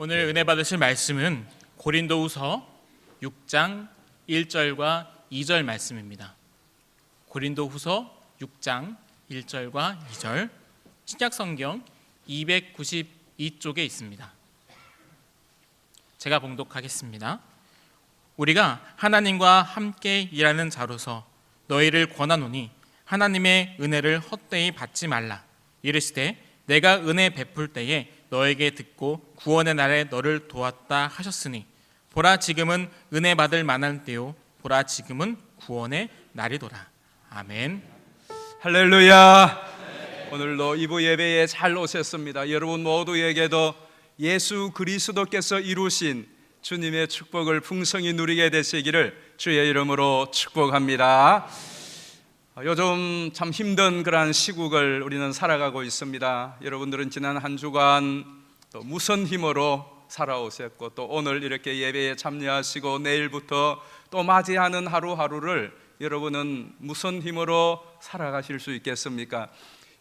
오늘 은혜 받으실 말씀은 고린도후서 6장 1절과 2절 말씀입니다. 고린도후서 6장 1절과 2절, 신약성경 292쪽에 있습니다. 제가 봉독하겠습니다. 우리가 하나님과 함께 일하는 자로서 너희를 권하노니 하나님의 은혜를 헛되이 받지 말라. 이르시되 내가 은혜 베풀 때에 너에게 듣고 구원의 날에 너를 도왔다 하셨으니 보라 지금은 은혜 받을 만한 때요 보라 지금은 구원의 날이도라. 아멘. 할렐루야. 오늘도 2부 예배에 잘 오셨습니다. 여러분 모두에게도 예수 그리스도께서 이루신 주님의 축복을 풍성히 누리게 되시기를 주의 이름으로 축복합니다. 요즘 참 힘든 그러한 시국을 우리는 살아가고 있습니다. 여러분들은 지난 한 주간 또 무슨 힘으로 살아오셨고 또 오늘 이렇게 예배에 참여하시고 내일부터 또 맞이하는 하루하루를 여러분은 무슨 힘으로 살아가실 수 있겠습니까?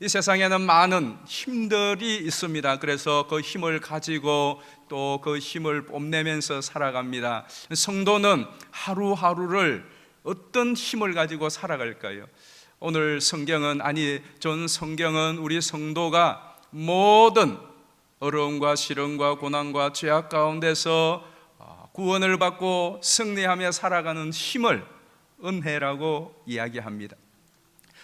이 세상에는 많은 힘들이 있습니다. 그래서 그 힘을 가지고 또 그 힘을 뽐내면서 살아갑니다. 성도는 하루하루를 어떤 힘을 가지고 살아갈까요? 오늘 성경은 전 성경은 우리 성도가 모든 어려움과 시련과 고난과 죄악 가운데서 구원을 받고 승리하며 살아가는 힘을 은혜라고 이야기합니다.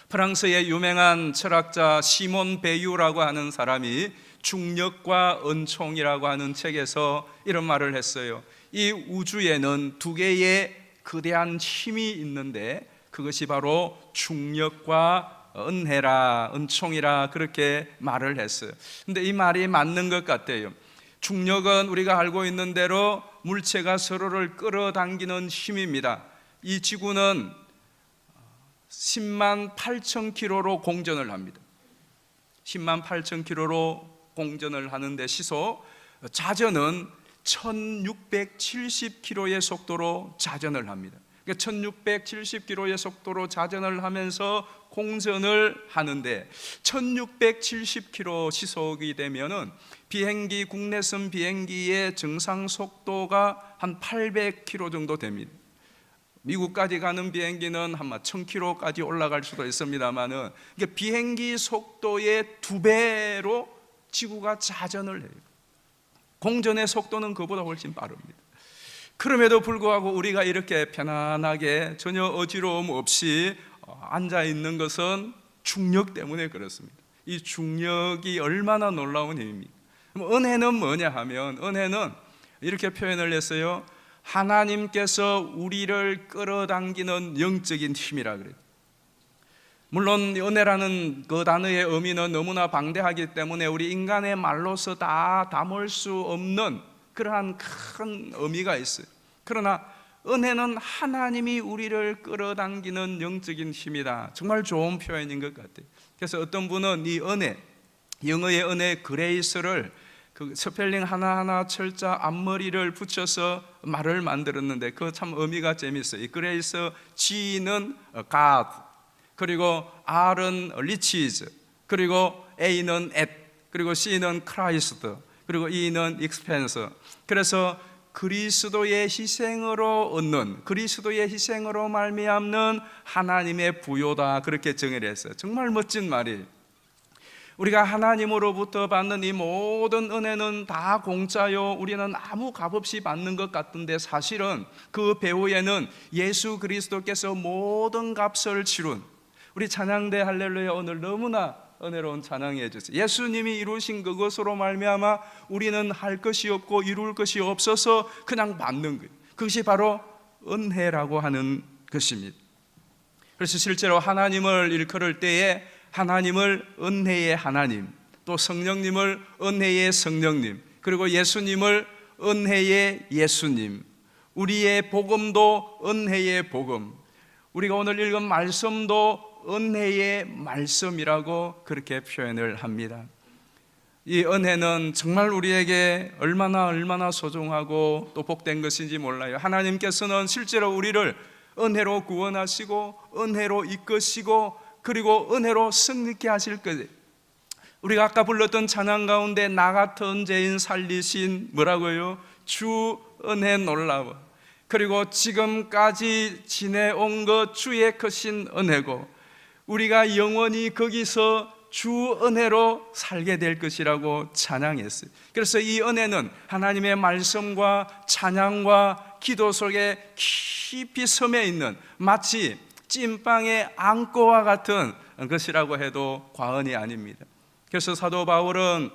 프랑스의 유명한 철학자 시몬 베유라고 하는 사람이 중력과 은총이라고 하는 책에서 이런 말을 했어요. 이 우주에는 두 개의 거대한 힘이 있는데 그것이 바로 중력과 은혜라, 은총이라 그렇게 말을 했어요. 근데 이 말이 맞는 것 같아요. 중력은 우리가 알고 있는 대로 물체가 서로를 끌어당기는 힘입니다. 이 지구는 10만 8천 킬로로 공전을 합니다. 10만 8천 킬로로 공전을 하는데 시속, 자전은 1670km의 속도로 자전을 합니다. 1670km의 속도로 자전을 하면서 공전을 하는데 1670km 시속이 되면은 비행기, 국내선 비행기의 정상 속도가 한 800km 정도 됩니다. 미국까지 가는 비행기는 한 1000km까지 올라갈 수도 있습니다만은 비행기 속도의 2배로 지구가 자전을 해요. 공전의 속도는 그보다 훨씬 빠릅니다. 그럼에도 불구하고 우리가 이렇게 편안하게 전혀 어지러움 없이 앉아 있는 것은 중력 때문에 그렇습니다. 이 중력이 얼마나 놀라운 힘입니까? 은혜는 뭐냐 하면 은혜는 이렇게 표현을 했어요. 하나님께서 우리를 끌어당기는 영적인 힘이라 그래요. 물론 은혜라는 그 단어의 의미는 너무나 방대하기 때문에 우리 인간의 말로서 다 담을 수 없는 그러한 큰 의미가 있어요. 그러나 은혜는 하나님이 우리를 끌어당기는 영적인 힘이다. 정말 좋은 표현인 것 같아요. 그래서 어떤 분은 이 은혜, 영어의 은혜 그레이스를 그 스펠링 하나하나 철자 앞머리를 붙여서 말을 만들었는데 그 참 의미가 재밌어요. 이 그레이스, G는 God, 그리고 R은 riches, 그리고 A는 at, 그리고 C는 Christ, 그리고 E는 expense. 그래서 그리스도의 희생으로 얻는, 그리스도의 희생으로 말미암는 하나님의 부요다, 그렇게 정의를 했어요. 정말 멋진 말이에요. 우리가 하나님으로부터 받는 이 모든 은혜는 다 공짜요, 우리는 아무 값없이 받는 것 같은데 사실은 그 배후에는 예수 그리스도께서 모든 값을 치룬, 우리 찬양대 할렐루야 오늘 너무나 은혜로운 찬양해 주세요. 예수님이 이루신 그것으로 말미암아 우리는 할 것이 없고 이룰 것이 없어서 그냥 받는 거예요. 그것이 바로 은혜라고 하는 것입니다. 그래서 실제로 하나님을 일컬을 때에 하나님을 은혜의 하나님, 또 성령님을 은혜의 성령님, 그리고 예수님을 은혜의 예수님, 우리의 복음도 은혜의 복음, 우리가 오늘 읽은 말씀도 은혜의 말씀이라고 그렇게 표현을 합니다. 이 은혜는 정말 우리에게 얼마나 소중하고 또 복된 것인지 몰라요. 하나님께서는 실제로 우리를 은혜로 구원하시고 은혜로 이끄시고 그리고 은혜로 승리케 하실 거예요. 우리가 아까 불렀던 찬양 가운데 나 같은 죄인 살리신 뭐라고요? 주 은혜 놀라워. 그리고 지금까지 지내온 것 주의 크신 은혜고 우리가 영원히 거기서 주 은혜로 살게 될 것이라고 찬양했어요. 그래서 이 은혜는 하나님의 말씀과 찬양과 기도 속에 깊이 섬에 있는 마치 찐빵의 안고와 같은 것이라고 해도 과언이 아닙니다. 그래서 사도 바울은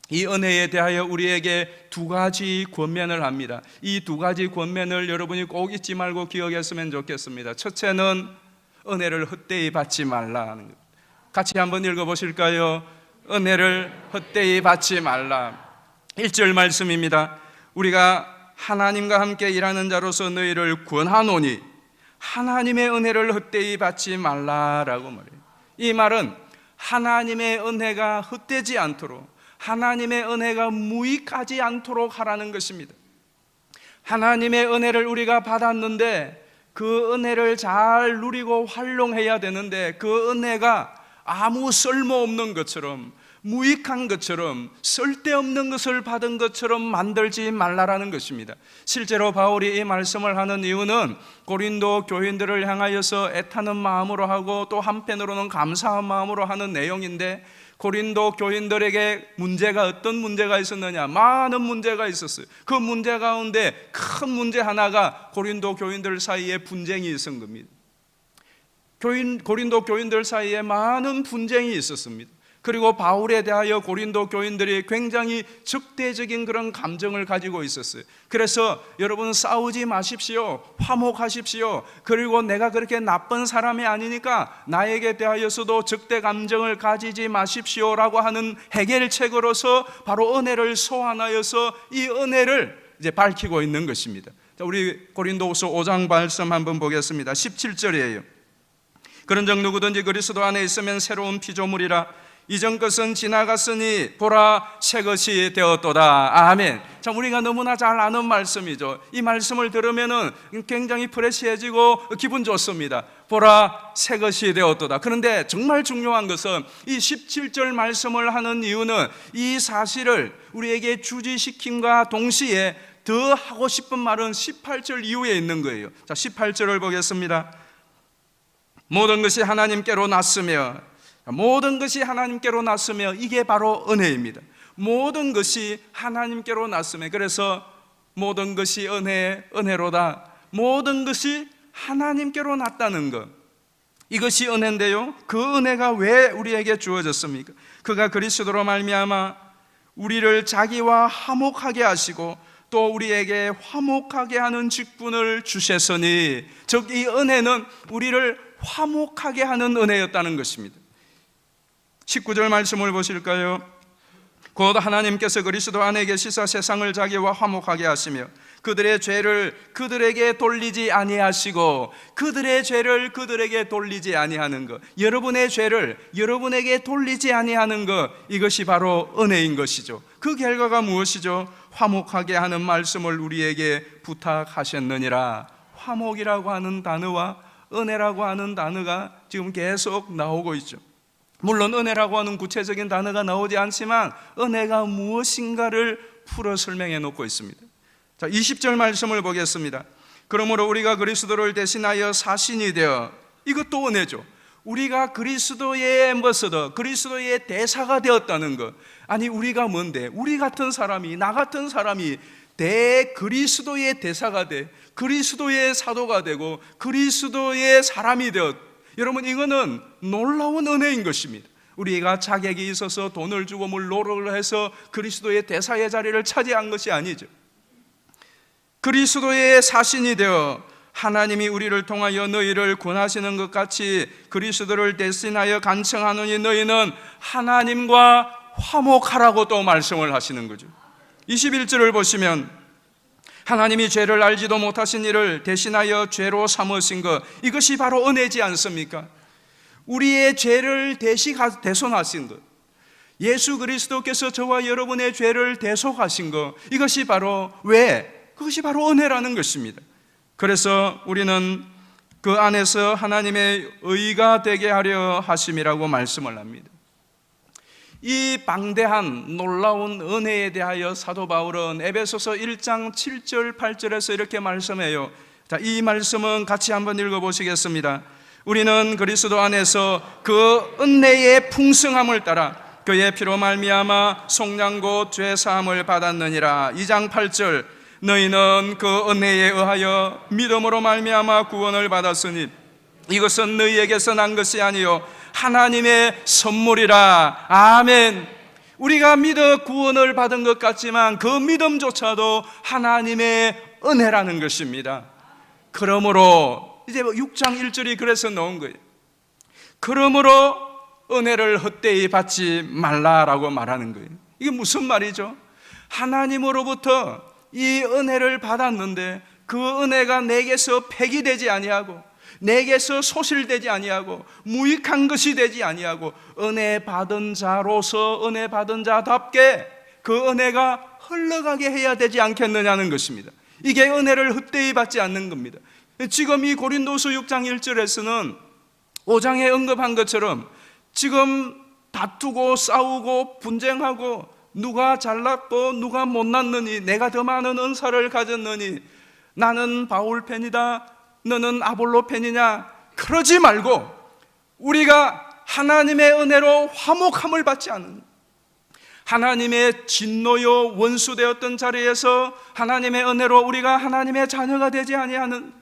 이 은혜에 대하여 우리에게 두 가지 권면을 합니다. 이 두 가지 권면을 여러분이 꼭 잊지 말고 기억했으면 좋겠습니다. 첫째는 은혜를 헛되이 받지 말라는 것. 같이 한번 읽어보실까요? 은혜를 헛되이 받지 말라. 1절 말씀입니다. 우리가 하나님과 함께 일하는 자로서 너희를 권하노니 하나님의 은혜를 헛되이 받지 말라라고 말해요. 이 말은 하나님의 은혜가 헛되지 않도록, 하나님의 은혜가 무익하지 않도록 하라는 것입니다. 하나님의 은혜를 우리가 받았는데 그 은혜를 잘 누리고 활용해야 되는데 그 은혜가 아무 쓸모없는 것처럼, 무익한 것처럼, 쓸데없는 것을 받은 것처럼 만들지 말라라는 것입니다. 실제로 바울이 이 말씀을 하는 이유는 고린도 교인들을 향하여서 애타는 마음으로 하고 또 한편으로는 감사한 마음으로 하는 내용인데, 고린도 교인들에게 문제가 어떤 문제가 있었느냐? 많은 문제가 있었어요. 그 문제 가운데 큰 문제 하나가 고린도 교인들 사이에 분쟁이 있었던 겁니다. 고린도 교인들 사이에 많은 분쟁이 있었습니다. 그리고 바울에 대하여 고린도 교인들이 굉장히 적대적인 그런 감정을 가지고 있었어요. 그래서 여러분 싸우지 마십시오. 화목하십시오. 그리고 내가 그렇게 나쁜 사람이 아니니까 나에게 대하여서도 적대 감정을 가지지 마십시오라고 하는 해결책으로서 바로 은혜를 소환하여서 이 은혜를 이제 밝히고 있는 것입니다. 자, 우리 고린도후서 5장 말씀 한번 보겠습니다. 17절이에요. 그런즉 누구든지 그리스도 안에 있으면 새로운 피조물이라 이전 것은 지나갔으니 보라 새 것이 되었도다. 아멘. 자, 우리가 너무나 잘 아는 말씀이죠. 이 말씀을 들으면은 굉장히 프레시해지고 기분 좋습니다. 보라 새 것이 되었도다. 그런데 정말 중요한 것은 이 17절 말씀을 하는 이유는 이 사실을 우리에게 주지시킴과 동시에 더 하고 싶은 말은 18절 이후에 있는 거예요. 자, 18절을 보겠습니다. 모든 것이 하나님께로 났으며, 모든 것이 하나님께로 났으며, 이게 바로 은혜입니다. 모든 것이 하나님께로 났으며, 그래서 모든 것이 은혜로다. 모든 것이 하나님께로 났다는 것, 이것이 은혜인데요, 그 은혜가 왜 우리에게 주어졌습니까? 그가 그리스도로 말미암아 우리를 자기와 화목하게 하시고 또 우리에게 화목하게 하는 직분을 주셨으니, 즉 이 은혜는 우리를 화목하게 하는 은혜였다는 것입니다. 19절 말씀을 보실까요? 곧 하나님께서 그리스도 안에 계시사 세상을 자기와 화목하게 하시며 그들의 죄를 그들에게 돌리지 아니하시고, 그들의 죄를 그들에게 돌리지 아니하는 것, 여러분의 죄를 여러분에게 돌리지 아니하는 것, 이것이 바로 은혜인 것이죠. 그 결과가 무엇이죠? 화목하게 하는 말씀을 우리에게 부탁하셨느니라. 화목이라고 하는 단어와 은혜라고 하는 단어가 지금 계속 나오고 있죠. 물론 은혜라고 하는 구체적인 단어가 나오지 않지만 은혜가 무엇인가를 풀어 설명해 놓고 있습니다. 자, 20절 말씀을 보겠습니다. 그러므로 우리가 그리스도를 대신하여 사신이 되어, 이것도 은혜죠. 우리가 그리스도의 앰버서더, 그리스도의 대사가 되었다는 것. 아니, 우리가 뭔데? 우리 같은 사람이, 나 같은 사람이 그리스도의 대사가 돼, 그리스도의 사도가 되고 그리스도의 사람이 되었. 여러분, 이거는 놀라운 은혜인 것입니다. 우리가 자격이 있어서 돈을 주고 뭘 노력을 해서 그리스도의 대사의 자리를 차지한 것이 아니죠. 그리스도의 사신이 되어 하나님이 우리를 통하여 너희를 권하시는 것 같이 그리스도를 대신하여 간청하느니 너희는 하나님과 화목하라고 또 말씀을 하시는 거죠. 21절을 보시면 하나님이 죄를 알지도 못하신 이를 대신하여 죄로 삼으신 것, 이것이 바로 은혜지 않습니까? 우리의 죄를 대손하신 것, 예수 그리스도께서 저와 여러분의 죄를 대속하신 것, 이것이 바로 그것이 바로 은혜라는 것입니다. 그래서 우리는 그 안에서 하나님의 의가 되게 하려 하심이라고 말씀을 합니다. 이 방대한 놀라운 은혜에 대하여 사도 바울은 에베소서 1장 7절 8절에서 이렇게 말씀해요. 자, 이 말씀은 같이 한번 읽어보시겠습니다. 우리는 그리스도 안에서 그 은혜의 풍성함을 따라 그의 피로 말미암아 속량 곧 죄 사함을 받았느니라. 2장 8절 너희는 그 은혜에 의하여 믿음으로 말미암아 구원을 받았으니 이것은 너희에게서 난 것이 아니요 하나님의 선물이라. 아멘. 우리가 믿어 구원을 받은 것 같지만 그 믿음조차도 하나님의 은혜라는 것입니다. 그러므로 이제 6장 1절이 그래서 나온 거예요. 그러므로 은혜를 헛되이 받지 말라라고 말하는 거예요. 이게 무슨 말이죠? 하나님으로부터 이 은혜를 받았는데 그 은혜가 내게서 폐기되지 아니하고 내게서 소실되지 아니하고 무익한 것이 되지 아니하고 은혜 받은 자로서 은혜 받은 자답게 그 은혜가 흘러가게 해야 되지 않겠느냐는 것입니다. 이게 은혜를 헛되이 받지 않는 겁니다. 지금 이 고린도서 6장 1절에서는 5장에 언급한 것처럼 지금 다투고 싸우고 분쟁하고 누가 잘났고 누가 못났느니 내가 더 많은 은사를 가졌느니 나는 바울 편이다 너는 아볼로 편이냐 그러지 말고 우리가 하나님의 은혜로 화목함을 받지 않는 하나님의 진노요 원수되었던 자리에서 하나님의 은혜로 우리가 하나님의 자녀가 되지 아니하는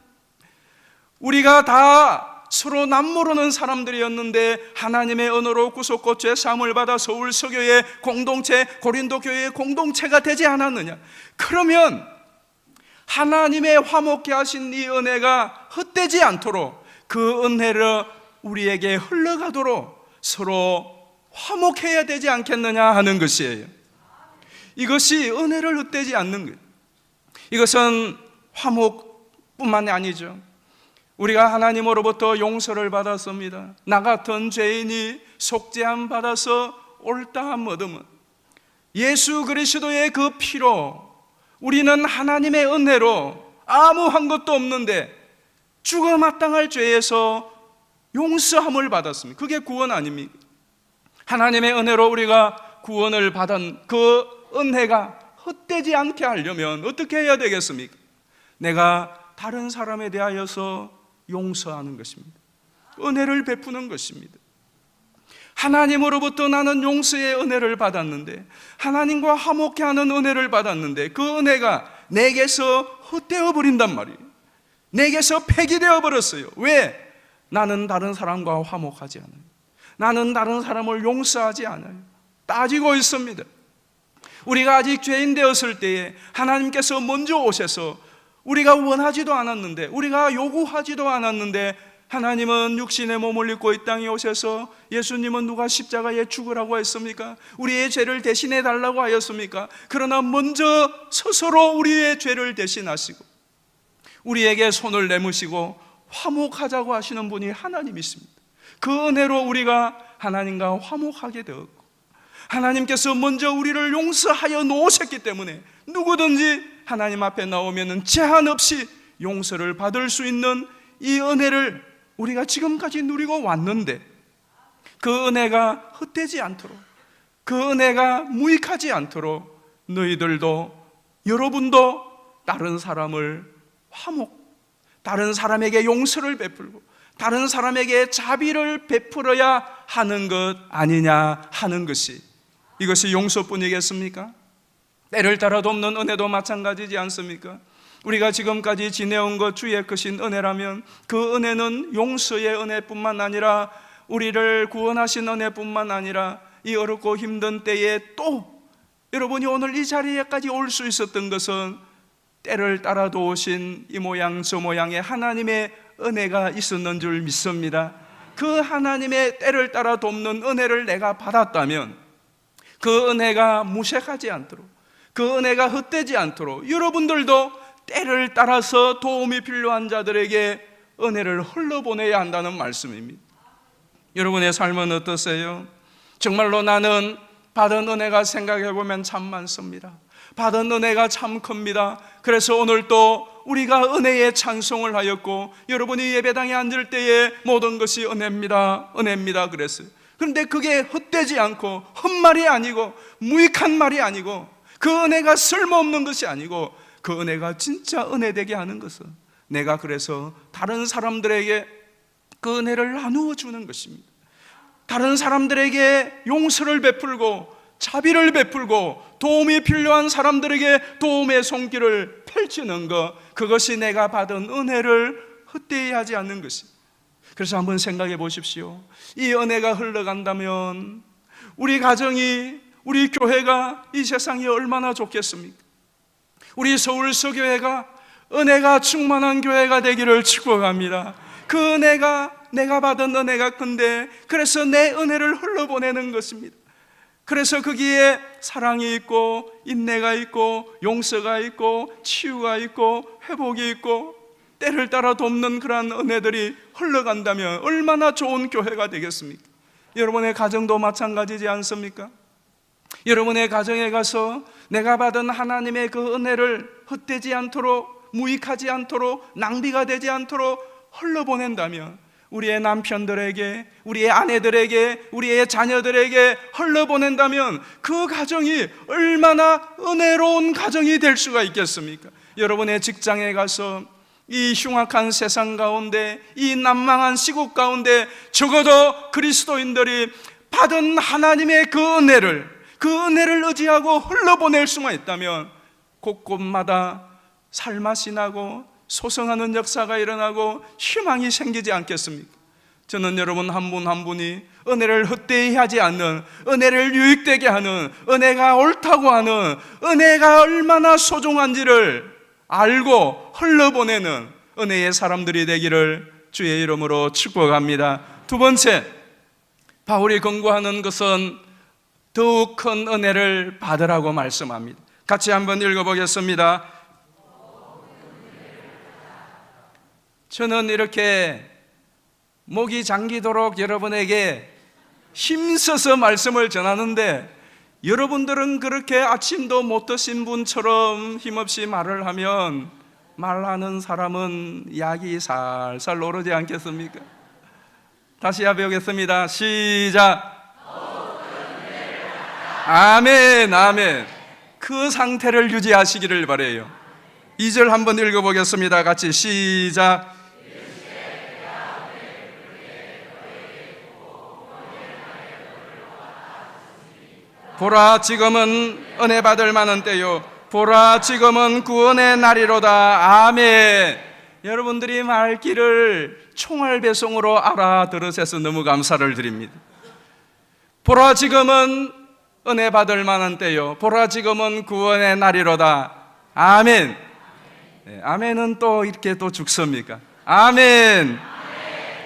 우리가 다 서로 남모르는 사람들이었는데 하나님의 은혜로 구속과 죄 사함을 받아 서울 서교의 공동체 고린도 교회의 공동체가 되지 않았느냐. 그러면 하나님의 화목케 하신 이 은혜가 헛되지 않도록 그 은혜를 우리에게 흘러가도록 서로 화목해야 되지 않겠느냐 하는 것이에요. 이것이 은혜를 헛되지 않는 거예요. 이것은 화목뿐만이 아니죠. 우리가 하나님으로부터 용서를 받았습니다. 나 같은 죄인이 속죄함 받아서 옳다함 얻으면 예수 그리스도의 그 피로 우리는 하나님의 은혜로 아무한 것도 없는데 죽어 마땅할 죄에서 용서함을 받았습니다. 그게 구원 아닙니까? 하나님의 은혜로 우리가 구원을 받은 그 은혜가 헛되지 않게 하려면 어떻게 해야 되겠습니까? 내가 다른 사람에 대하여서 용서하는 것입니다. 은혜를 베푸는 것입니다. 하나님으로부터 나는 용서의 은혜를 받았는데 하나님과 화목케 하는 은혜를 받았는데 그 은혜가 내게서 헛되어 버린단 말이에요. 내게서 폐기되어 버렸어요. 왜? 나는 다른 사람과 화목하지 않아요. 나는 다른 사람을 용서하지 않아요. 따지고 있습니다. 우리가 아직 죄인 되었을 때에 하나님께서 먼저 오셔서 우리가 원하지도 않았는데 우리가 요구하지도 않았는데 하나님은 육신의 몸을 입고 이 땅에 오셔서 예수님은 누가 십자가에 죽으라고 했습니까? 우리의 죄를 대신해 달라고 하였습니까? 그러나 먼저 스스로 우리의 죄를 대신하시고 우리에게 손을 내미시고 화목하자고 하시는 분이 하나님이십니다. 그 은혜로 우리가 하나님과 화목하게 되었고 하나님께서 먼저 우리를 용서하여 놓으셨기 때문에 누구든지 하나님 앞에 나오면 제한 없이 용서를 받을 수 있는 이 은혜를 우리가 지금까지 누리고 왔는데 그 은혜가 헛되지 않도록 그 은혜가 무익하지 않도록 너희들도 여러분도 다른 사람을 다른 사람에게 용서를 베풀고 다른 사람에게 자비를 베풀어야 하는 것 아니냐 하는 것이 이것이 용서뿐이겠습니까? 때를 따라 돕는 은혜도 마찬가지지 않습니까? 우리가 지금까지 지내온 것 주의 크신 은혜라면 그 은혜는 용서의 은혜뿐만 아니라 우리를 구원하신 은혜뿐만 아니라 이 어렵고 힘든 때에 또 여러분이 오늘 이 자리에까지 올 수 있었던 것은 때를 따라 도우신 이 모양 저 모양의 하나님의 은혜가 있었는 줄 믿습니다. 그 하나님의 때를 따라 돕는 은혜를 내가 받았다면 그 은혜가 무색하지 않도록 그 은혜가 헛되지 않도록 여러분들도 때를 따라서 도움이 필요한 자들에게 은혜를 흘러보내야 한다는 말씀입니다. 여러분의 삶은 어떠세요? 정말로 나는 받은 은혜가 생각해보면 참 많습니다. 받은 은혜가 참 큽니다. 그래서 오늘 또 우리가 은혜의 찬송을 하였고 여러분이 예배당에 앉을 때에 모든 것이 은혜입니다. 은혜입니다 그랬어요. 그런데 그게 헛되지 않고 헛말이 아니고 무익한 말이 아니고 그 은혜가 쓸모없는 것이 아니고 그 은혜가 진짜 은혜되게 하는 것은 내가 그래서 다른 사람들에게 그 은혜를 나누어 주는 것입니다. 다른 사람들에게 용서를 베풀고 자비를 베풀고 도움이 필요한 사람들에게 도움의 손길을 펼치는 것, 그것이 내가 받은 은혜를 헛되이 하지 않는 것입니다. 그래서 한번 생각해 보십시오. 이 은혜가 흘러간다면 우리 가정이, 우리 교회가 이 세상이 얼마나 좋겠습니까? 우리 서울서교회가 은혜가 충만한 교회가 되기를 축복합니다. 그 은혜가, 내가 받은 은혜가 큰데 그래서 내 은혜를 흘러보내는 것입니다. 그래서 거기에 사랑이 있고 인내가 있고 용서가 있고 치유가 있고 회복이 있고 때를 따라 돕는 그러한 은혜들이 흘러간다면 얼마나 좋은 교회가 되겠습니까? 여러분의 가정도 마찬가지지 않습니까? 여러분의 가정에 가서 내가 받은 하나님의 그 은혜를 헛되지 않도록, 무익하지 않도록, 낭비가 되지 않도록 흘러보낸다면 우리의 남편들에게, 우리의 아내들에게, 우리의 자녀들에게 흘러보낸다면 그 가정이 얼마나 은혜로운 가정이 될 수가 있겠습니까? 여러분의 직장에 가서 이 흉악한 세상 가운데, 이 난망한 시국 가운데 적어도 그리스도인들이 받은 하나님의 그 은혜를 의지하고 흘러보낼 수만 있다면 곳곳마다 살맛이 나고 소성하는 역사가 일어나고 희망이 생기지 않겠습니까? 저는 여러분 한 분 한 분이 은혜를 헛되이 하지 않는, 은혜를 유익되게 하는, 은혜가 옳다고 하는, 은혜가 얼마나 소중한지를 알고 흘러보내는 은혜의 사람들이 되기를 주의 이름으로 축복합니다. 두 번째, 바울이 권고하는 것은 더욱 큰 은혜를 받으라고 말씀합니다. 같이 한번 읽어보겠습니다. 저는 이렇게 목이 잠기도록 여러분에게 힘써서 말씀을 전하는데 여러분들은 그렇게 아침도 못 드신 분처럼 힘없이 말을 하면 말하는 사람은 약이 살살 오르지 않겠습니까? 다시 해보겠습니다. 시작. 아멘, 아멘. 그 상태를 유지하시기를 바라요. 2절 한번 읽어보겠습니다. 같이 시작. 보라, 지금은 은혜 받을 만한 때요. 보라, 지금은 구원의 날이로다. 아멘. 여러분들이 말귀를 총알 배송으로 알아들으셔서 너무 감사를 드립니다. 보라, 지금은 은혜 받을 만한 때요. 보라, 지금은 구원의 날이로다. 아멘. 네, 아멘은 또 이렇게 또 죽습니까? 아멘.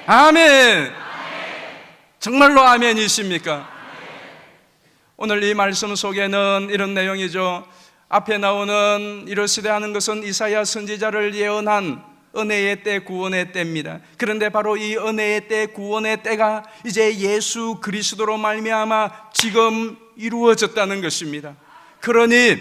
아멘. 정말로 아멘이십니까? 오늘 이 말씀 속에는 이런 내용이죠. 앞에 나오는 이러시되 하는 것은 이사야 선지자를 예언한 은혜의 때, 구원의 때입니다. 그런데 바로 이 은혜의 때, 구원의 때가 이제 예수 그리스도로 말미암아 지금 이루어졌다는 것입니다. 그러니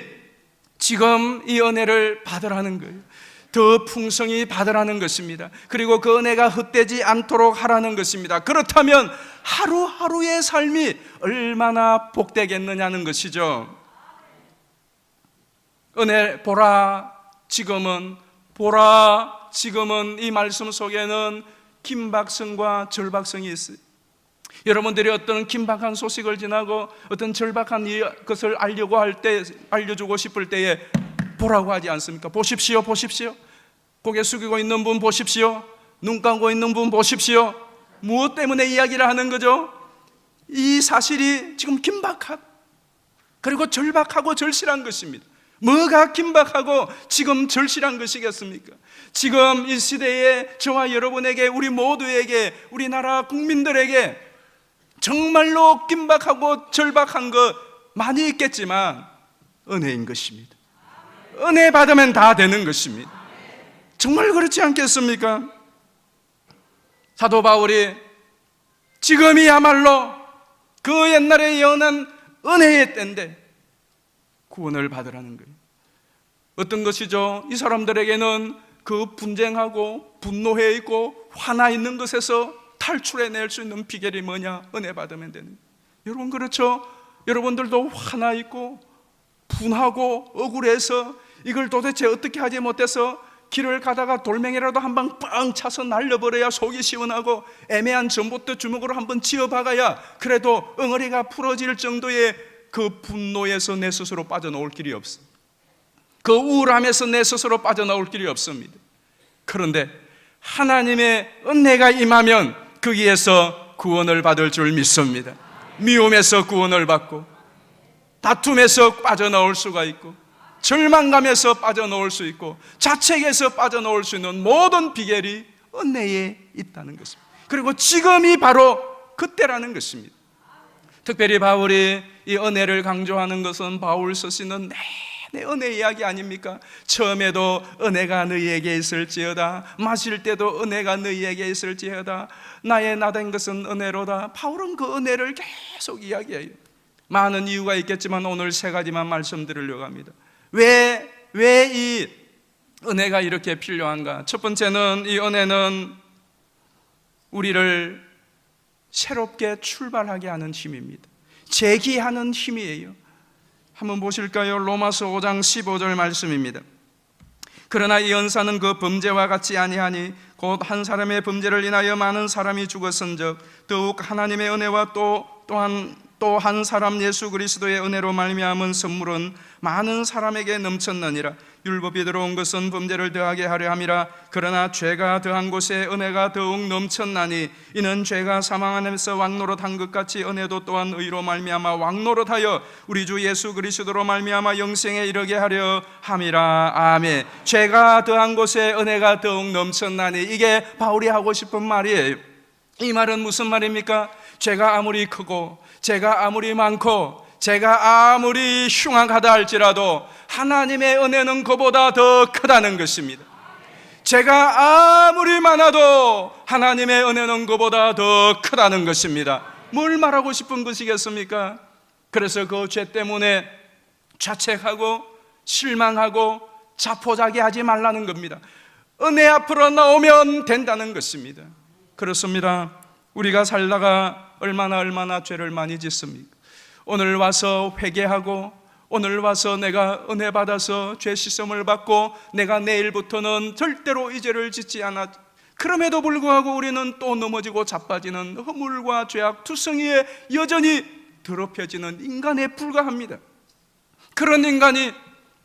지금 이 은혜를 받으라는 거예요. 더 풍성히 받으라는 것입니다. 그리고 그 은혜가 헛되지 않도록 하라는 것입니다. 그렇다면 하루하루의 삶이 얼마나 복되겠느냐는 것이죠. 은혜, 보라, 지금은, 보라, 지금은, 이 말씀 속에는 긴박성과 절박성이 있어요. 여러분들이 어떤 긴박한 소식을 지나고 어떤 절박한 것을 알려주고 싶을 때에 보라고 하지 않습니까? 보십시오, 보십시오. 고개 숙이고 있는 분 보십시오. 눈 감고 있는 분 보십시오. 무엇 때문에 이야기를 하는 거죠? 이 사실이 지금 긴박하고 그리고 절박하고 절실한 것입니다. 뭐가 긴박하고 지금 절실한 것이겠습니까? 지금 이 시대에 저와 여러분에게, 우리 모두에게, 우리나라 국민들에게 정말로 긴박하고 절박한 것 많이 있겠지만 은혜인 것입니다. 은혜 받으면 다 되는 것입니다. 정말 그렇지 않겠습니까? 사도 바울이 지금이야말로 그 옛날에 예언한 은혜의 때인데 구원을 받으라는 거예요. 어떤 것이죠? 이 사람들에게는 그 분쟁하고 분노해 있고 화나 있는 것에서 탈출해낼 수 있는 비결이 뭐냐? 은혜 받으면 되는 거예요. 여러분 그렇죠? 여러분들도 화나 있고 분하고 억울해서 이걸 도대체 어떻게 하지 못해서 길을 가다가 돌멩이라도 한 방 빵 차서 날려버려야 속이 시원하고 애매한 전봇대 주먹으로 한번 쥐어박아야 그래도 엉어리가 풀어질 정도의 그 분노에서 내 스스로 빠져나올 길이 없어. 그 우울함에서 내 스스로 빠져나올 길이 없습니다. 그런데 하나님의 은혜가 임하면 거기에서 구원을 받을 줄 믿습니다. 미움에서 구원을 받고 다툼에서 빠져나올 수가 있고 절망감에서 빠져나올 수 있고 자책에서 빠져나올 수 있는 모든 비결이 은혜에 있다는 것입니다. 그리고 지금이 바로 그때라는 것입니다. 특별히 바울이 이 은혜를 강조하는 것은 바울 서신은 내내 은혜 이야기 아닙니까? 처음에도 은혜가 너희에게 있을지어다, 마실 때도 은혜가 너희에게 있을지어다, 나의 나된 것은 은혜로다. 바울은 그 은혜를 계속 이야기해요. 많은 이유가 있겠지만 오늘 세 가지만 말씀드리려고 합니다. 왜 이 은혜가 이렇게 필요한가? 첫 번째는 이 은혜는 우리를 새롭게 출발하게 하는 힘입니다. 재기하는 힘이에요. 한번 보실까요? 로마서 5장 15절 말씀입니다. 그러나 이 은사는 그 범죄와 같지 아니하니 곧 한 사람의 범죄를 인하여 많은 사람이 죽었은즉 더욱 하나님의 은혜와 또 한 사람 예수 그리스도의 은혜로 말미암은 선물은 많은 사람에게 넘쳤느니라. 율법이 들어온 것은 범죄를 더하게 하려 함이라. 그러나 죄가 더한 곳에 은혜가 더욱 넘쳤나니 이는 죄가 사망 안에서 왕노릇한 것 같이 은혜도 또한 의로 말미암아 왕노릇하여 우리 주 예수 그리스도로 말미암아 영생에 이르게 하려 함이라. 아멘. 죄가 더한 곳에 은혜가 더욱 넘쳤나니, 이게 바울이 하고 싶은 말이에요. 이 말은 무슨 말입니까? 죄가 아무리 크고 죄가 아무리 많고 죄가 아무리 흉악하다 할지라도 하나님의 은혜는 그보다 더 크다는 것입니다. 죄가 아무리 많아도 하나님의 은혜는 그보다 더 크다는 것입니다. 뭘 말하고 싶은 것이겠습니까? 그래서 그 죄 때문에 자책하고 실망하고 자포자기하지 말라는 겁니다. 은혜 앞으로 나오면 된다는 것입니다. 그렇습니다. 우리가 살다가 얼마나 죄를 많이 짓습니까? 오늘 와서 회개하고 오늘 와서 내가 은혜 받아서 죄 씻음을 받고 내가 내일부터는 절대로 이 죄를 짓지 않아. 그럼에도 불구하고 우리는 또 넘어지고 자빠지는 허물과 죄악 투성이에 여전히 더럽혀지는 인간에 불과합니다. 그런 인간이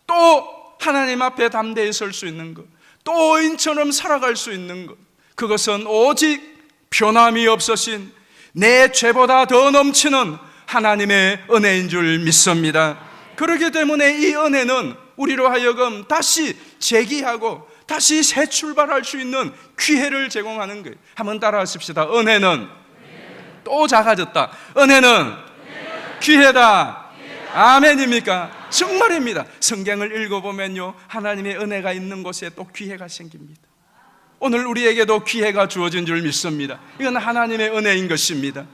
또 하나님 앞에 담대히 설 수 있는 것, 또 인처럼 살아갈 수 있는 것, 그것은 오직 변함이 없으신 내 죄보다 더 넘치는 하나님의 은혜인 줄 믿습니다. 그렇기 때문에 이 은혜는 우리로 하여금 다시 재기하고 다시 새 출발할 수 있는 기회를 제공하는 거예요. 한번 따라하십시다. 은혜는 또 작아졌다. 은혜는 기회다. 아멘입니까? 정말입니다. 성경을 읽어보면요, 하나님의 은혜가 있는 곳에 또 기회가 생깁니다. 오늘 우리에게도 기회가 주어진 줄 믿습니다. 이건 하나님의 은혜인 것입니다.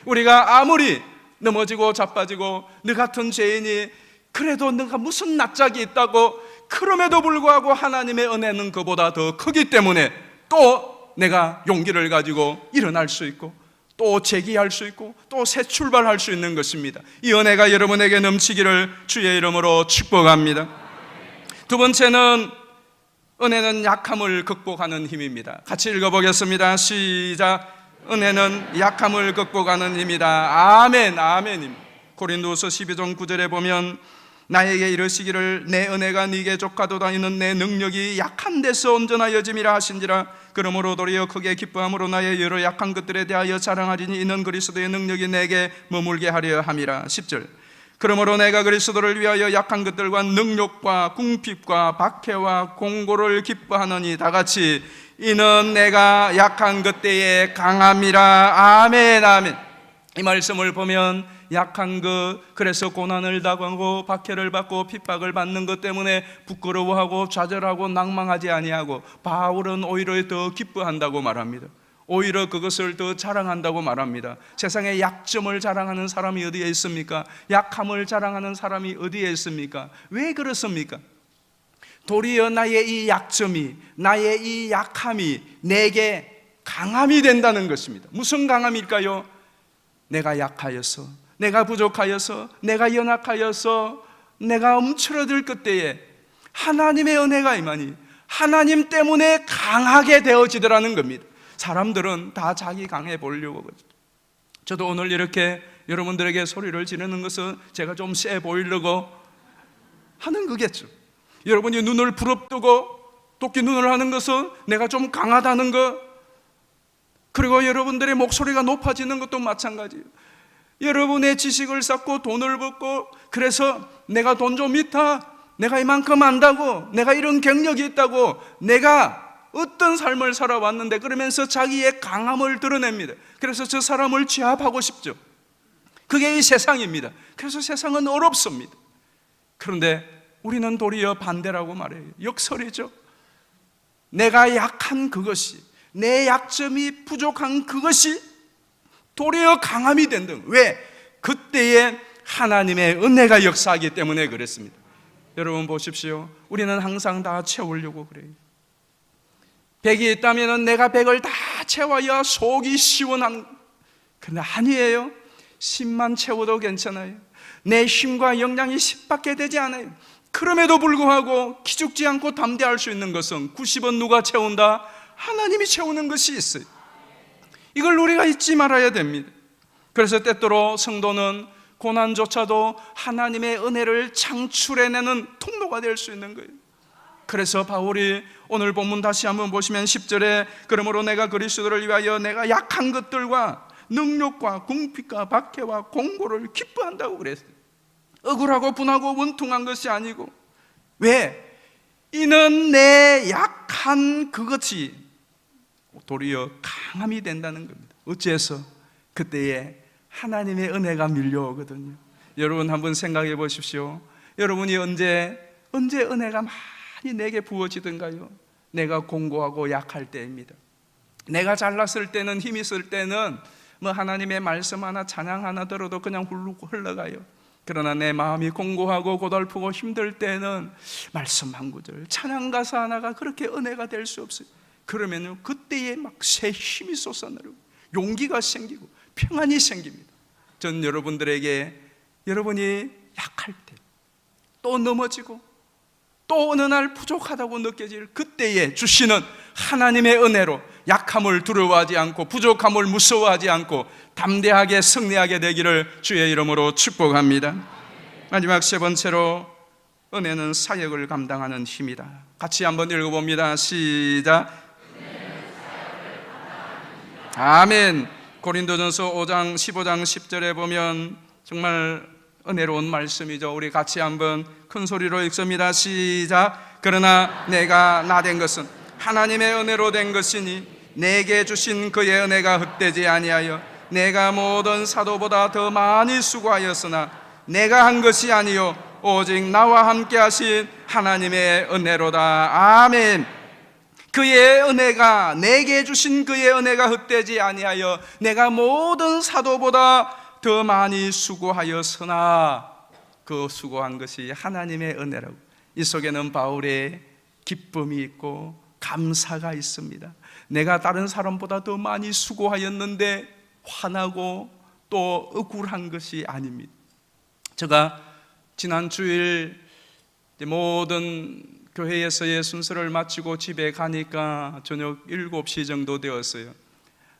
우리가 아무리 넘어지고 자빠지고 너 같은 죄인이 그래도 너가 무슨 낯짝이 있다고, 그럼에도 불구하고 하나님의 은혜는 그보다 더 크기 때문에 또 내가 용기를 가지고 일어날 수 있고 또 재기할 수 있고 또 새 출발할 수 있는 것입니다. 이 은혜가 여러분에게 넘치기를 주의 이름으로 축복합니다. 두 번째는 은혜는 약함을 극복하는 힘입니다. 같이 읽어보겠습니다. 시작. 은혜는 약함을 극복하는 힘이다. 아멘. 아멘입니다. 고린도서 12장 9절에 보면 나에게 이르시기를 내 은혜가 네게 족하도다. 이는 내 능력이 약한 데서 온전하여 짐이라 하신지라. 그러므로 도리어 크게 기뻐함으로 나의 여러 약한 것들에 대하여 자랑하리니 이는 그리스도의 능력이 내게 머물게 하려 함이라. 10절. 그러므로 내가 그리스도를 위하여 약한 것들과 능력과 궁핍과 박해와 공고를 기뻐하느니, 다 같이 이는 내가 약한 것 때에 강함이라. 아멘. 아멘. 이 말씀을 보면 약한 것, 그래서 고난을 당하고 박해를 받고 핍박을 받는 것 때문에 부끄러워하고 좌절하고 낭망하지 아니하고 바울은 오히려 더 기뻐한다고 말합니다. 오히려 그것을 더 자랑한다고 말합니다. 세상에 약점을 자랑하는 사람이 어디에 있습니까? 약함을 자랑하는 사람이 어디에 있습니까? 왜 그렇습니까? 도리어 나의 이 약점이, 나의 이 약함이 내게 강함이 된다는 것입니다. 무슨 강함일까요? 내가 약하여서, 내가 부족하여서, 내가 연약하여서, 내가 움츠러들 그때에 하나님의 은혜가 임하니 하나님 때문에 강하게 되어지더라는 겁니다. 사람들은 다 자기 강해 보려고 그러죠. 저도 오늘 이렇게 여러분들에게 소리를 지르는 것은 제가 좀 세 보이려고 하는 거겠죠. 여러분이 눈을 부릅뜨고 토끼 눈을 하는 것은 내가 좀 강하다는 것, 그리고 여러분들의 목소리가 높아지는 것도 마찬가지예요. 여러분의 지식을 쌓고 돈을 벌고, 그래서 내가 돈 좀 있다, 내가 이만큼 안다고, 내가 이런 경력이 있다고, 내가 어떤 삶을 살아왔는데, 그러면서 자기의 강함을 드러냅니다. 그래서 저 사람을 취합하고 싶죠. 그게 이 세상입니다. 그래서 세상은 어렵습니다. 그런데 우리는 도리어 반대라고 말해요. 역설이죠. 내가 약한 그것이, 내 약점이 부족한 그것이 도리어 강함이 된다. 왜? 그때에 하나님의 은혜가 역사하기 때문에 그랬습니다. 여러분 보십시오. 우리는 항상 다 채우려고 그래요. 100이 있다면 내가 100을 다 채워야 속이 시원한, 그런데 아니에요. 10만 채워도 괜찮아요. 내 힘과 역량이 10밖에 되지 않아요. 그럼에도 불구하고 기죽지 않고 담대할 수 있는 것은 90은 누가 채운다? 하나님이 채우는 것이 있어요. 이걸 우리가 잊지 말아야 됩니다. 그래서 때때로 성도는 고난조차도 하나님의 은혜를 창출해내는 통로가 될 수 있는 거예요. 그래서 바울이 오늘 본문 다시 한번 보시면 10절에 그러므로 내가 그리스도를 위하여 내가 약한 것들과 능력과 궁핍과 박해와 공고를 기뻐한다고 그랬어요. 억울하고 분하고 원통한 것이 아니고, 왜? 이는 내 약한 그것이 도리어 강함이 된다는 겁니다. 어째서? 그때에 하나님의 은혜가 밀려오거든요. 여러분 한번 생각해 보십시오. 여러분이 언제 은혜가 많이 내게 부어지던가요? 내가 공고하고 약할 때입니다. 내가 잘났을 때는, 힘 있을 때는 뭐 하나님의 말씀 하나, 찬양 하나 들어도 그냥 훌룩 흘러가요. 그러나 내 마음이 공고하고 고달프고 힘들 때는 말씀 한 구절, 찬양 가사 하나가 그렇게 은혜가 될 수 없어요. 그러면요, 그때에 막 새 힘이 솟아나고 용기가 생기고 평안이 생깁니다. 전 여러분들에게 여러분이 약할 때, 또 넘어지고 또 어느 날 부족하다고 느껴질 그때에 주시는 하나님의 은혜로 약함을 두려워하지 않고 부족함을 무서워하지 않고 담대하게 승리하게 되기를 주의 이름으로 축복합니다. 마지막 세 번째로, 은혜는 사역을 감당하는 힘이다. 같이 한번 읽어봅니다. 시작. 아멘. 고린도전서 5장 15장 10절에 보면 정말 은혜로운 말씀이죠. 우리 같이 한번 큰 소리로 읽습니다. 시작. 그러나 내가 나 된 것은 하나님의 은혜로 된 것이니 내게 주신 그의 은혜가 헛되지 아니하여 내가 모든 사도보다 더 많이 수고하였으나 내가 한 것이 아니요 오직 나와 함께 하신 하나님의 은혜로다. 아멘. 그의 은혜가, 내게 주신 그의 은혜가 헛되지 아니하여 내가 모든 사도보다 더 많이 수고하였으나, 그 수고한 것이 하나님의 은혜라고. 이 속에는 바울의 기쁨이 있고 감사가 있습니다. 내가 다른 사람보다 더 많이 수고하였는데 화나고 또 억울한 것이 아닙니다. 제가 지난 주일 모든 교회에서의 순서를 마치고 집에 가니까 저녁 7시 정도 되었어요.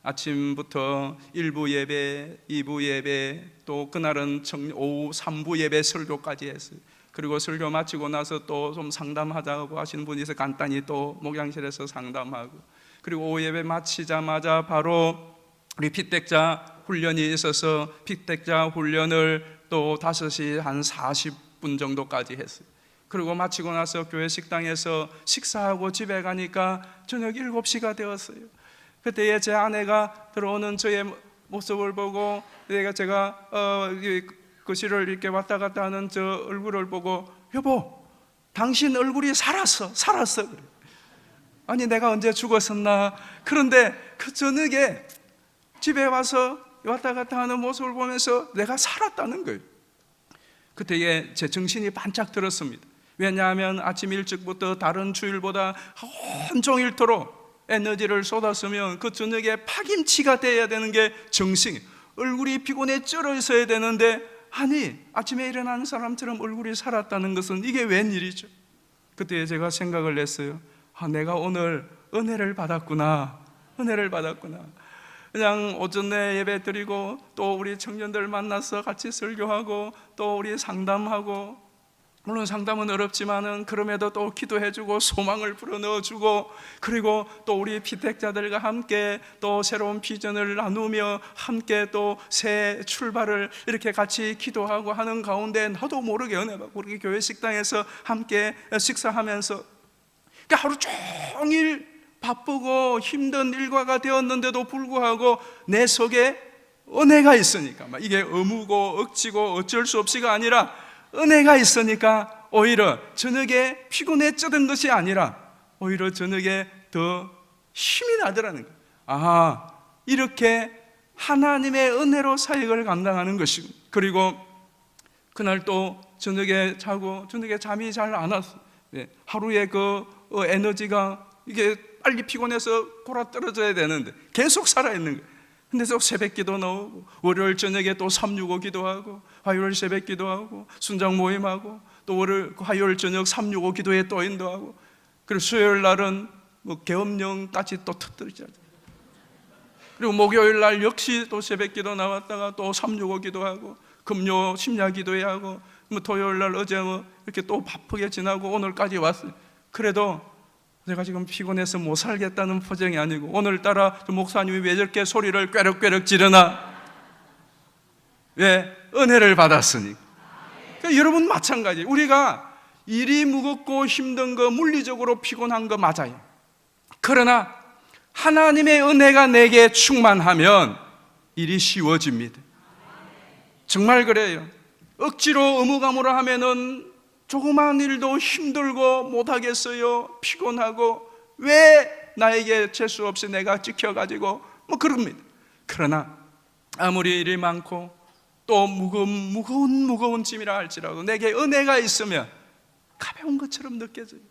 아침부터 1부 예배, 2부 예배, 또 그날은 오후 3부 예배 설교까지 했어요. 그리고 설교 마치고 나서 또 좀 상담하자고 하시는 분이 있어서 간단히 또 목양실에서 상담하고, 그리고 오후 예배 마치자마자 바로 우리 피택자 훈련이 있어서 피택자 훈련을 또 5시 한 40분 정도까지 했어요. 그리고 마치고 나서 교회 식당에서 식사하고 집에 가니까 저녁 7시가 되었어요. 그때에 제 아내가 들어오는 저의 모습을 보고 제가 거실을 이렇게 왔다 갔다 하는 저 얼굴을 보고, 여보, 당신 얼굴이 살았어. 그래. 아니 내가 언제 죽었었나. 그런데 그 저녁에 집에 와서 왔다 갔다 하는 모습을 보면서 내가 살았다는 거예요. 그때에 제 정신이 반짝 들었습니다. 왜냐하면 아침 일찍부터 다른 주일보다 온종일토록 에너지를 쏟았으면 그 저녁에 파김치가 돼야 되는 게 정신, 얼굴이 피곤해 쩔어 있어야 되는데, 아니 아침에 일어나는 사람처럼 얼굴이 살았다는 것은 이게 웬일이죠? 그때 제가 생각을 했어요. 내가 오늘 은혜를 받았구나. 은혜를 받았구나. 그냥 오전에 예배 드리고 또 우리 청년들 만나서 같이 설교하고 또 우리 상담하고, 물론 상담은 어렵지만은 그럼에도 또 기도해주고 소망을 불어넣어주고, 그리고 또 우리 피택자들과 함께 또 새로운 비전을 나누며 함께 또 새 출발을 이렇게 같이 기도하고 하는 가운데 나도 모르게 은혜 받고, 우리 교회 식당에서 함께 식사하면서 하루 종일 바쁘고 힘든 일과가 되었는데도 불구하고 내 속에 은혜가 있으니까, 이게 의무고 억지고 어쩔 수 없이가 아니라 은혜가 있으니까 오히려 저녁에 피곤해 쩌던 것이 아니라 오히려 저녁에 더 힘이 나더라는 거예요. 이렇게 하나님의 은혜로 사역을 감당하는 것이고, 그리고 그날 또 저녁에 자고 저녁에 잠이 잘 안 왔어요. 하루에 그 에너지가 이게 빨리 피곤해서 골아 떨어져야 되는데 계속 살아있는 거예요. 근데 또 새벽 기도 나오고, 월요일 저녁에 또 365 기도하고, 화요일 새벽 기도하고, 순장 모임하고, 또 화요일 저녁 365 기도에 또 인도하고, 그리고 수요일 날은 계엄령까지 또 터뜨리자. 그리고 목요일 날 역시 또 새벽 기도 나왔다가 또 365 기도하고, 금요 심야 기도회 하고, 토요일 날 어제 이렇게 또 바쁘게 지나고 오늘까지 왔어요. 그래도 내가 지금 피곤해서 못 살겠다는 표정이 아니고, 오늘따라 목사님이 왜 저렇게 소리를 꾀럭꾀럭 지르나? 왜? 은혜를 받았으니까. 그러니까 여러분 마찬가지. 우리가 일이 무겁고 힘든 거, 물리적으로 피곤한 거 맞아요. 그러나 하나님의 은혜가 내게 충만하면 일이 쉬워집니다. 정말 그래요. 억지로 의무감으로 하면은 조그마한 일도 힘들고 못하겠어요. 피곤하고, 왜 나에게 재수 없이 내가 지켜가지고 그럽니다. 그러나 아무리 일이 많고 또 무거운 짐이라 할지라도 내게 은혜가 있으면 가벼운 것처럼 느껴져요.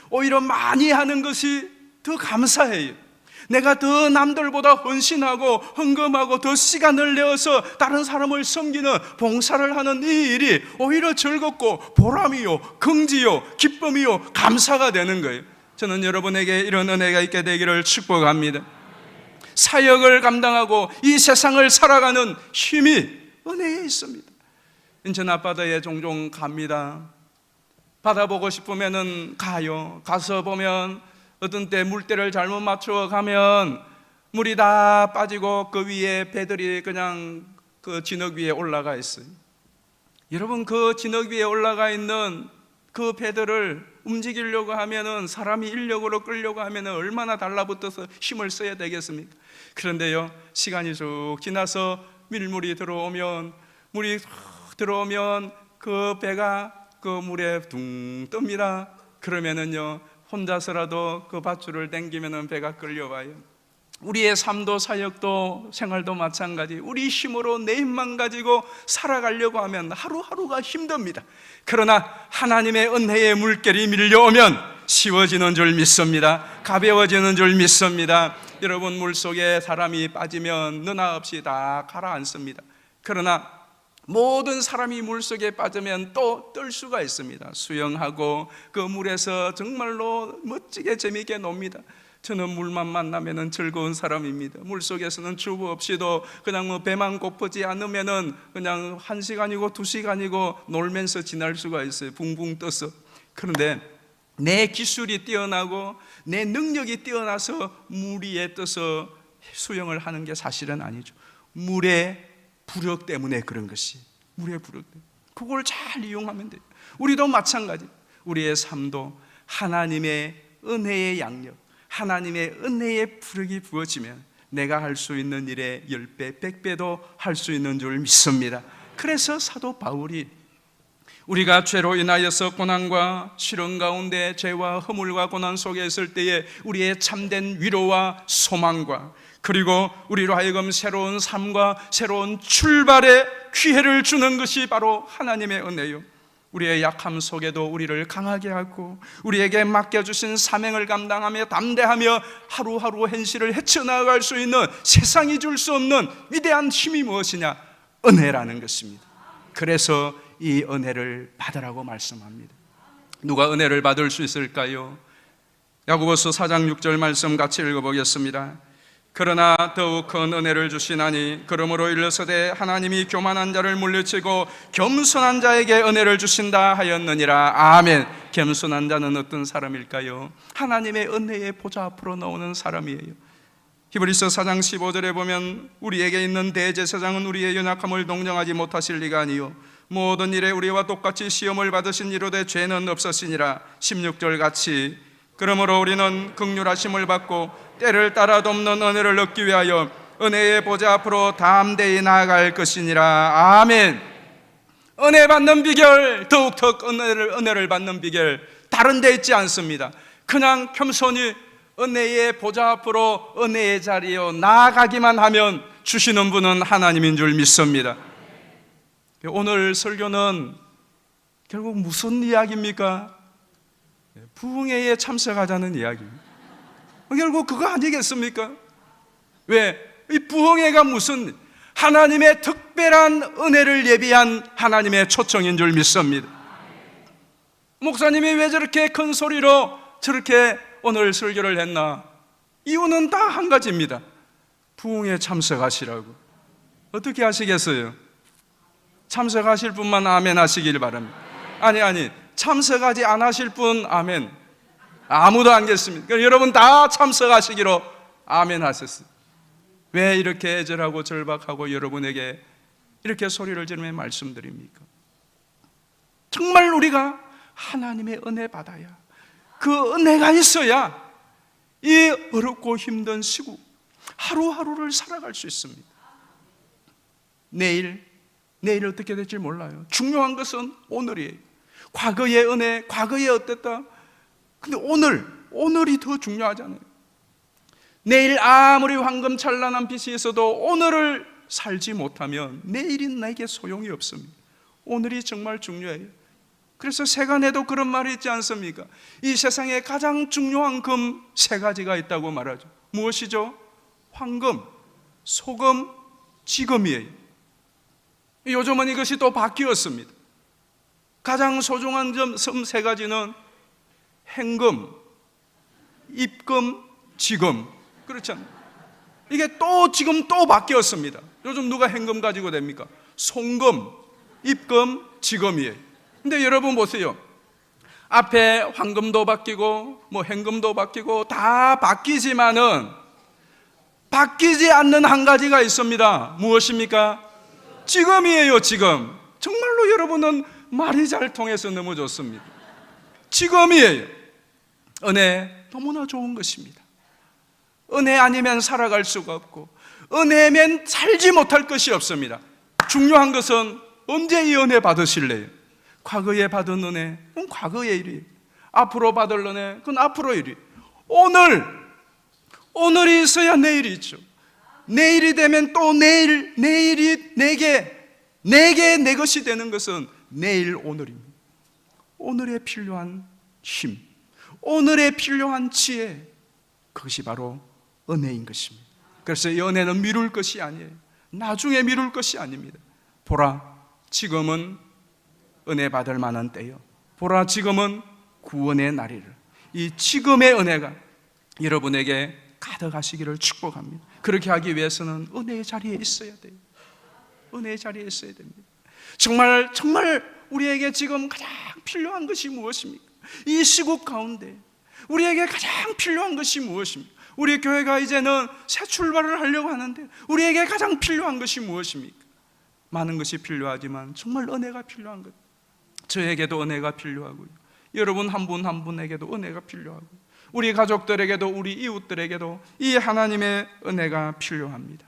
오히려 많이 하는 것이 더 감사해요. 내가 더 남들보다 헌신하고 헌금하고 더 시간을 내어서 다른 사람을 섬기는 봉사를 하는 이 일이 오히려 즐겁고 보람이요, 긍지요, 기쁨이요, 감사가 되는 거예요. 저는 여러분에게 이런 은혜가 있게 되기를 축복합니다. 사역을 감당하고 이 세상을 살아가는 힘이 은혜에 있습니다. 인천 앞바다에 종종 갑니다. 바다 보고 싶으면은 가요. 가서 보면 어떤 때 물때를 잘못 맞춰 가면 물이 다 빠지고 그 위에 배들이 그냥 그 진흙 위에 올라가 있어요. 여러분, 그 진흙 위에 올라가 있는 그 배들을 움직이려고 하면은, 사람이 인력으로 끌려고 하면은 얼마나 달라붙어서 힘을 써야 되겠습니까? 그런데요, 시간이 쭉 지나서 밀물이 들어오면, 물이 들어오면 그 배가 그 물에 둥 뜹니다. 그러면은요, 혼자서라도 그 밧줄을 당기면은 배가 끌려와요. 우리의 삶도 사역도 생활도 마찬가지. 우리 힘으로 내 힘만 가지고 살아가려고 하면 하루하루가 힘듭니다. 그러나 하나님의 은혜의 물결이 밀려오면 쉬워지는 줄 믿습니다. 가벼워지는 줄 믿습니다. 여러분, 물속에 사람이 빠지면 너나 없이 다 가라앉습니다. 그러나 모든 사람이 물속에 빠지면 또 뜰 수가 있습니다. 수영하고 그 물에서 정말로 멋지게 재미있게 놉니다. 저는 물만 만나면 즐거운 사람입니다. 물속에서는 주부 없이도 그냥 배만 고프지 않으면 그냥 1시간이고 2시간이고 놀면서 지날 수가 있어요. 붕붕 떠서. 그런데 내 기술이 뛰어나고 내 능력이 뛰어나서 물 위에 떠서 수영을 하는 게 사실은 아니죠. 물의 부력 때문에 그런 것이, 물의 부력 때문에. 그걸 잘 이용하면 돼요. 우리도 마찬가지. 우리의 삶도 하나님의 은혜의 양력, 하나님의 은혜의 부력이 부어지면 내가 할 수 있는 일에 10배, 100배도 할 수 있는 줄 믿습니다. 그래서 사도 바울이 우리가 죄로 인하여서 고난과 시련 가운데, 죄와 허물과 고난 속에 있을 때에 우리의 참된 위로와 소망과, 그리고 우리로 하여금 새로운 삶과 새로운 출발의 기회를 주는 것이 바로 하나님의 은혜요. 우리의 약함 속에도 우리를 강하게 하고 우리에게 맡겨주신 사명을 감당하며 담대하며 하루하루 현실을 헤쳐나갈 수 있는 세상이 줄 수 없는 위대한 힘이 무엇이냐? 은혜라는 것입니다. 그래서 이 은혜를 받으라고 말씀합니다. 누가 은혜를 받을 수 있을까요? 야고보서 4장 6절 말씀 같이 읽어보겠습니다. 그러나 더욱 큰 은혜를 주시나니 그러므로 일러서되 하나님이 교만한 자를 물리치고 겸손한 자에게 은혜를 주신다 하였느니라. 아멘. 겸손한 자는 어떤 사람일까요? 하나님의 은혜의 보좌 앞으로 나오는 사람이에요. 히브리서 4장 15절에 보면 우리에게 있는 대제사장은 우리의 연약함을 동정하지 못하실 리가 아니요 모든 일에 우리와 똑같이 시험을 받으신 이로되 죄는 없으시니라. 16절 같이 그러므로 우리는 긍휼하심을 받고 때를 따라 돕는 은혜를 얻기 위하여 은혜의 보좌 앞으로 담대히 나아갈 것이니라. 아멘. 은혜 받는 비결, 더욱더 은혜를 받는 비결 다른 데 있지 않습니다. 그냥 겸손히 은혜의 보좌 앞으로 은혜의 자리에 나아가기만 하면 주시는 분은 하나님인 줄 믿습니다. 오늘 설교는 결국 무슨 이야기입니까? 부흥회에 참석하자는 이야기입니다. 결국 그거 아니겠습니까? 왜? 이 부흥회가 무슨 하나님의 특별한 은혜를 예비한 하나님의 초청인 줄 믿습니다. 목사님이 왜 저렇게 큰 소리로 저렇게 오늘 설교를 했나? 이유는 다 한 가지입니다. 부흥회에 참석하시라고. 어떻게 하시겠어요? 참석하실 분만 아멘 하시길 바랍니다. 아니 참석하지 않으실 분 아멘. 아무도 안 계십니다. 그러니까 여러분 다 참석하시기로 아멘 하셨어요. 왜 이렇게 애절하고 절박하고 여러분에게 이렇게 소리를 지르며 말씀드립니까? 정말 우리가 하나님의 은혜 받아야, 그 은혜가 있어야 이 어렵고 힘든 시국 하루하루를 살아갈 수 있습니다. 내일 어떻게 될지 몰라요. 중요한 것은 오늘이에요. 과거의 은혜, 과거에 어땠다? 근데 오늘이 더 중요하잖아요. 내일 아무리 황금찬란한 빛이 있어도 오늘을 살지 못하면 내일이 내게 소용이 없습니다. 오늘이 정말 중요해요. 그래서 세간에도 그런 말이 있지 않습니까? 이 세상에 가장 중요한 금 세 가지가 있다고 말하죠. 무엇이죠? 황금, 소금, 지금이에요. 요즘은 이것이 또 바뀌었습니다. 가장 소중한 점 세 가지는 행금, 입금, 지금. 그렇잖아요. 이게 지금 또 바뀌었습니다. 요즘 누가 행금 가지고 됩니까? 송금, 입금, 지금이에요. 근데 여러분 보세요. 앞에 황금도 바뀌고 행금도 바뀌고 다 바뀌지만은 바뀌지 않는 한 가지가 있습니다. 무엇입니까? 지금이에요. 지금. 정말로 여러분은 말이 잘 통해서 너무 좋습니다. 지금이에요. 은혜 너무나 좋은 것입니다. 은혜 아니면 살아갈 수가 없고 은혜면 살지 못할 것이 없습니다. 중요한 것은 언제 이 은혜 받으실래요? 과거에 받은 은혜, 그건 과거의 일이에요. 앞으로 받을 은혜, 그건 앞으로의 일이에요. 오늘이 있어야 내일이 있죠. 내일이 되면 또 내일이 내게 내 것이 되는 것은 내일 오늘입니다. 오늘에 필요한 힘, 오늘에 필요한 지혜, 그것이 바로 은혜인 것입니다. 그래서 이 은혜는 미룰 것이 아니에요. 나중에 미룰 것이 아닙니다. 보라, 지금은 은혜 받을 만한 때요. 보라, 지금은 구원의 날이라. 이 지금의 은혜가 여러분에게 가득하시기를 축복합니다. 그렇게 하기 위해서는 은혜의 자리에 있어야 돼요. 은혜의 자리에 있어야 됩니다. 정말 우리에게 지금 가장 필요한 것이 무엇입니까? 이 시국 가운데 우리에게 가장 필요한 것이 무엇입니까? 우리 교회가 이제는 새 출발을 하려고 하는데 우리에게 가장 필요한 것이 무엇입니까? 많은 것이 필요하지만 정말 은혜가 필요한 것. 저에게도 은혜가 필요하고요. 여러분 한 분 한 분에게도 은혜가 필요하고 우리 가족들에게도 우리 이웃들에게도 이 하나님의 은혜가 필요합니다.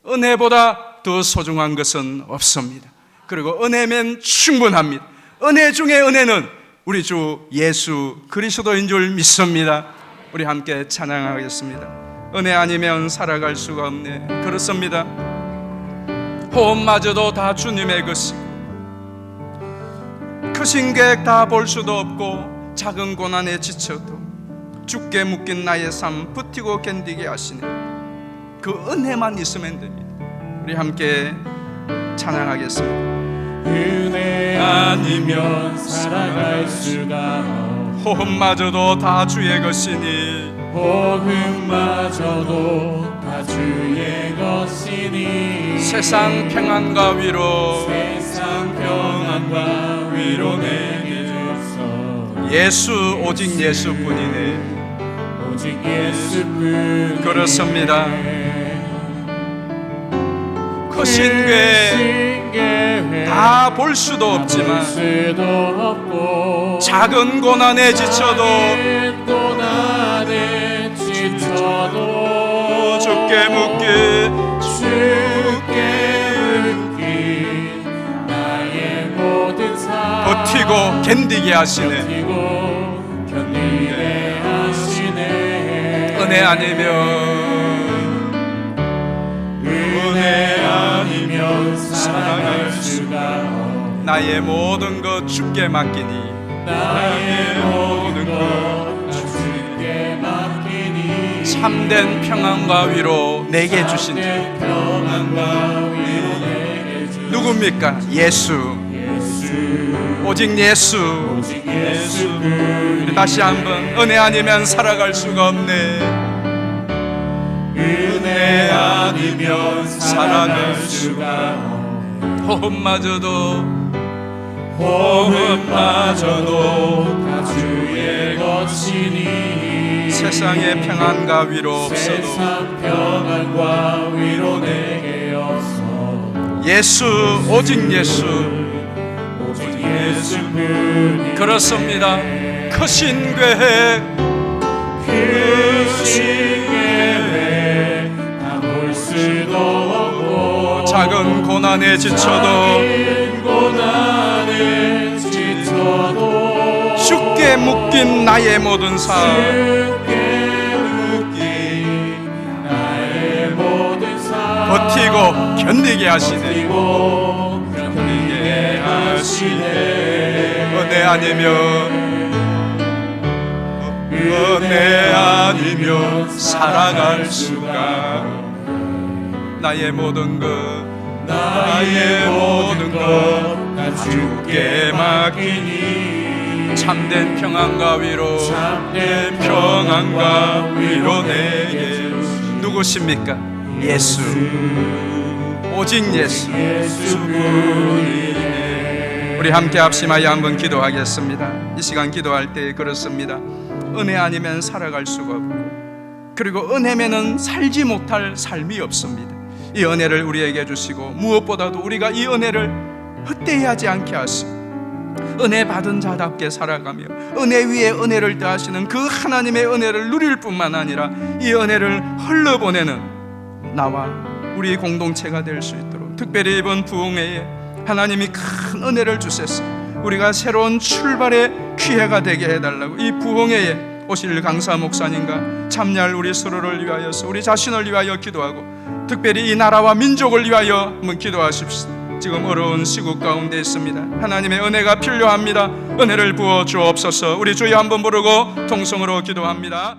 은혜보다 더 소중한 것은 없습니다. 그리고 은혜면 충분합니다. 은혜 중에 은혜는 우리 주 예수 그리스도인 줄 믿습니다. 우리 함께 찬양하겠습니다. 은혜 아니면 살아갈 수가 없네. 그렇습니다. 호흡마저도 다 주님의 것이고 크신 계획 다 볼 수도 없고 작은 고난에 지쳐도 죽게 묶인 나의 삶 버티고 견디게 하시네. 그 은혜만 있으면 됩니다. 우리 함께 찬양하겠습니다. 은혜 아니면 살아갈 수가 없고 호흡마저도 다 주의 것이니 호흡마저도 다 주의 것이니 세상 평안과 위로 세상 평안과 위로 내게 주소. 예수 오직 예수뿐이네. 오직 예수뿐. 그렇습니다. 크신 계획 다 볼 수도 없지만 작은 고난에 지쳐도 죽게 묶인 나의 모든 삶 버티고 견디게 하시네. 견디게 하시네. 은혜 아니면 살아갈 수가 없. 나의 모든 것 주께 맡기니 나의 모든 것 주께 맡기니 참된 평안과 위로 내게 주신 주 평안과 위로 내게 주신 누굽니까? 예수 오직 예수. 오직 예수뿐. 다시 한번 은혜 아니면 살아갈 수가 없네. 은혜 아니면 살아갈 수가 없. 호흡마저도 다 주의 것이니 세상의 평안과 위로 없어도 세상 평안과 위로 내게 없어. 예수 오직 예수. 오직 예수뿐. 그렇습니다. 크신 계획 다 볼 수도 없고 작은 고난에 지쳐도 죽게 묶인 나의 모든 삶 버티고 견디게 하시네. 은혜 아니면 살아갈 수가. 나의 모든 것 다 주께 맡기니 참된 평안과 위로 내게 누구십니까? 예수 오직 예수. 우리 함께 합심하여 한번 기도하겠습니다. 이 시간 기도할 때 그렇습니다. 은혜 아니면 살아갈 수가 없고 그리고 은혜면은 살지 못할 삶이 없습니다. 이 은혜를 우리에게 주시고 무엇보다도 우리가 이 은혜를 헛되이하지 않게 하시고 은혜 받은 자답게 살아가며 은혜 위에 은혜를 더하시는 그 하나님의 은혜를 누릴 뿐만 아니라 이 은혜를 흘러보내는 나와 우리 공동체가 될 수 있도록 특별히 이번 부흥회에 하나님이 큰 은혜를 주셨어. 우리가 새로운 출발의 기회가 되게 해달라고 이 부흥회에 오실 강사 목사님과 참여할 우리 서로를 위하여서 우리 자신을 위하여 기도하고 특별히 이 나라와 민족을 위하여 한번 기도하십시오. 지금 어려운 시국 가운데 있습니다. 하나님의 은혜가 필요합니다. 은혜를 부어 주옵소서. 우리 주여 한번 부르고 통성으로 기도합니다.